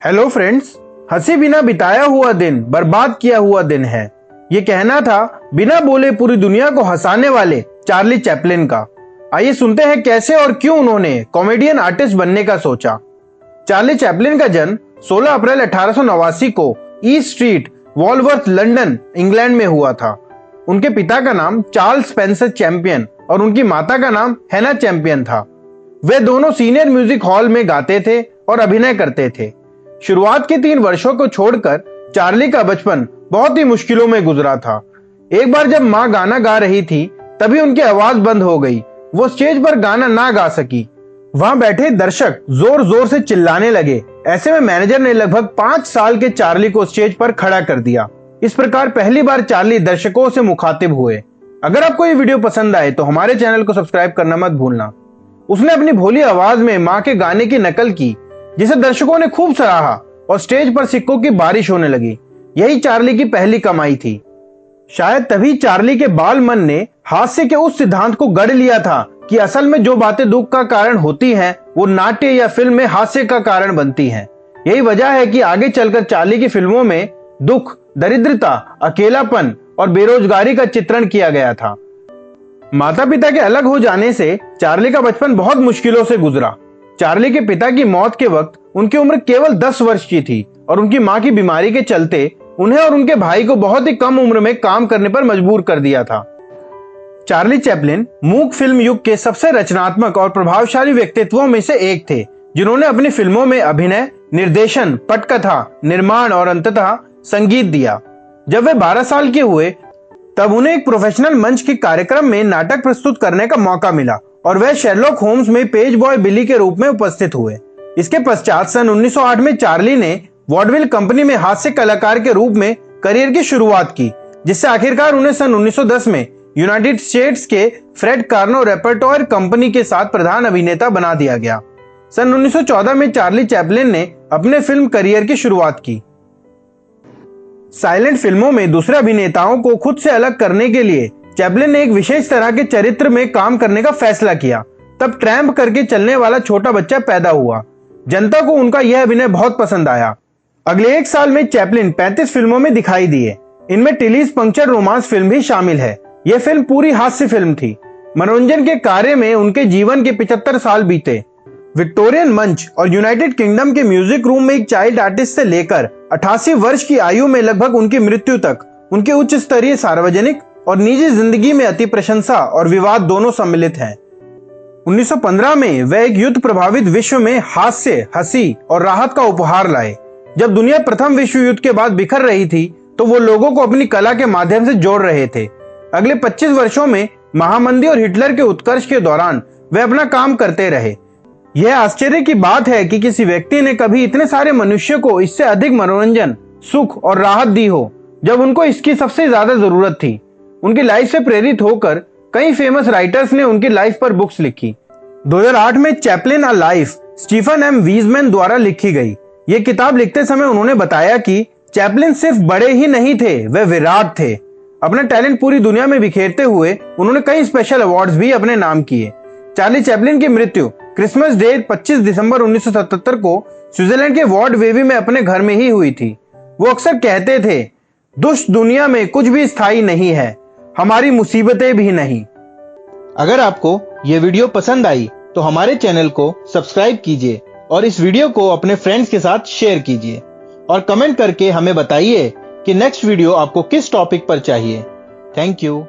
Hello friends, हंसी बिना बिताया हुआ दिन बर्बाद किया हुआ दिन है। ये कहना था बिना बोले पूरी दुनिया को हंसाने वाले चार्ली चैपलिन का। आइए सुनते हैं कैसे और क्यों उन्होंने कॉमेडियन आर्टिस्ट बनने का सोचा। चार्ली चैपलिन का जन्म 16 अप्रैल 1889 को ईस्ट स्ट्रीट, वॉलवर्थ, लंदन, इंग्लैंड में हुआ था। उनके पिता का नाम चार्ल्स स्पेंसर चैंपियन और उनकी माता का नाम हैना चैंपियन था। वे दोनों सीनियर म्यूजिक हॉल में गाते थे और अभिनय करते थे। शुरुआत के 3 वर्षों को छोड़कर चार्ली का बचपन बहुत ही मुश्किलों में गुजरा था। एक बार जब माँ गाना गा रही थी तभी उनकी आवाज बंद हो गई। वो स्टेज पर गाना ना गा सकी। वहां बैठे दर्शक जोर जोर से चिल्लाने लगे। ऐसे में मैनेजर ने लगभग 5 साल के चार्ली को स्टेज पर खड़ा कर दिया। इस प्रकार पहली बार चार्ली दर्शकों से मुखातिब हुए। अगर आपको ये वीडियो पसंद आए तो हमारे चैनल को सब्सक्राइब करना मत भूलना। उसने अपनी भोली आवाज में माँ के गाने की नकल की, जिसे दर्शकों ने खूब सराहा और स्टेज पर सिक्कों की बारिश होने लगी। यही चार्ली की पहली कमाई थी। शायद तभी चार्ली के बाल मन ने हास्य के उस सिद्धांत को गढ़ लिया था कि असल में जो बातें दुख का कारण होती हैं, वो नाट्य या फिल्म में हास्य का कारण बनती हैं। यही वजह है कि आगे चलकर चार्ली की फिल्मों में दुख, दरिद्रता, अकेलापन और बेरोजगारी का चित्रण किया गया था। माता पिता के अलग हो जाने से चार्ली का बचपन बहुत मुश्किलों से गुजरा। चार्ली के पिता की मौत के वक्त उनकी उम्र केवल 10 वर्ष की थी और उनकी मां की बीमारी के चलते उन्हें और उनके भाई को बहुत ही कम उम्र में काम करने पर मजबूर कर दिया था। चार्ली चैपलिन मूक फिल्म युग के सबसे रचनात्मक और प्रभावशाली व्यक्तित्वों में से एक थे, जिन्होंने अपनी फिल्मों में अभिनय, निर्देशन, पटकथा, निर्माण और अंततः संगीत दिया। जब वे 12 साल के हुए तब उन्हें एक प्रोफेशनल मंच के कार्यक्रम में नाटक प्रस्तुत करने का मौका मिला और वह शेरलॉक होम्स में पेज बॉय बिली के रूप में उपस्थित हुए। इसके पश्चात सन 1908 में चार्ली ने वॉडविल कंपनी में हास्य कलाकार के रूप में करियर की शुरुआत की, जिससे आखिरकार उन्हें सन 1910 में यूनाइटेड स्टेट्स के फ्रेड कार्नो रेपर्टोयर कंपनी के साथ प्रधान अभिनेता बना दिया गया। सन 1914 में चार्ली चैपलिन ने अपने फिल्म करियर की शुरुआत की। साइलेंट फिल्मों में दूसरे अभिनेताओं को खुद से अलग करने के लिए चैपलिन ने एक विशेष तरह के चरित्र में काम करने का फैसला किया। तब ट्रैम्प करके चलने वाला छोटा बच्चा पैदा हुआ। जनता को उनका यह अभिनय बहुत पसंद आया। अगले 1 साल में चैपलिन 35 फिल्मों में दिखाई दिए। इनमें टिलीज पंक्चर रोमांस फिल्म भी शामिल है। यह फिल्म पूरी हास्य फिल्म थी। मनोरंजन के कार्य में उनके जीवन के 75 साल बीते। विक्टोरियन मंच और यूनाइटेड किंगडम के म्यूजिक रूम में एक चाइल्ड आर्टिस्ट से लेकर 88 वर्ष की आयु में लगभग उनकी मृत्यु तक उनके उच्च स्तरीय सार्वजनिक और निजी जिंदगी में अति प्रशंसा और विवाद दोनों सम्मिलित हैं। 1915 में वह एक युद्ध प्रभावित विश्व में हास्य, हंसी और राहत का उपहार लाए। जब दुनिया प्रथम विश्व युद्ध के बाद बिखर रही थी तो वो लोगों को अपनी कला के माध्यम से जोड़ रहे थे। अगले 25 वर्षों में महामंदी और हिटलर के उत्कर्ष के दौरान वे अपना काम करते रहे। यह आश्चर्य की बात है कि किसी व्यक्ति ने कभी इतने सारे मनुष्यों को इससे अधिक मनोरंजन, सुख और राहत दी हो जब उनको इसकी सबसे ज्यादा जरूरत थी। उनकी लाइफ से प्रेरित होकर कई फेमस राइटर्स ने उनकी लाइफ पर बुक्स लिखी। 2008 में Chaplin a life Stephen M Weissman द्वारा लिखी गई। ये किताब लिखते समय उन्होंने बताया कि चैपलिन सिर्फ बड़े ही नहीं थे, वे विराट थे। अपना टैलेंट पूरी दुनिया में बिखेरते हुए उन्होंने कई स्पेशल अवार्ड्स भी अपने नाम किए। चार्ली चैपलिन की मृत्यु क्रिसमस डे 25 दिसंबर 1977 को स्विट्जरलैंड के वॉर्ड वेवी में अपने घर में ही हुई थी। वो अक्सर कहते थे, दुष्ट दुनिया में कुछ भी स्थायी नहीं है, हमारी मुसीबतें भी नहीं। अगर आपको ये वीडियो पसंद आई तो हमारे चैनल को सब्सक्राइब कीजिए और इस वीडियो को अपने फ्रेंड्स के साथ शेयर कीजिए और कमेंट करके हमें बताइए कि नेक्स्ट वीडियो आपको किस टॉपिक पर चाहिए। Thank you.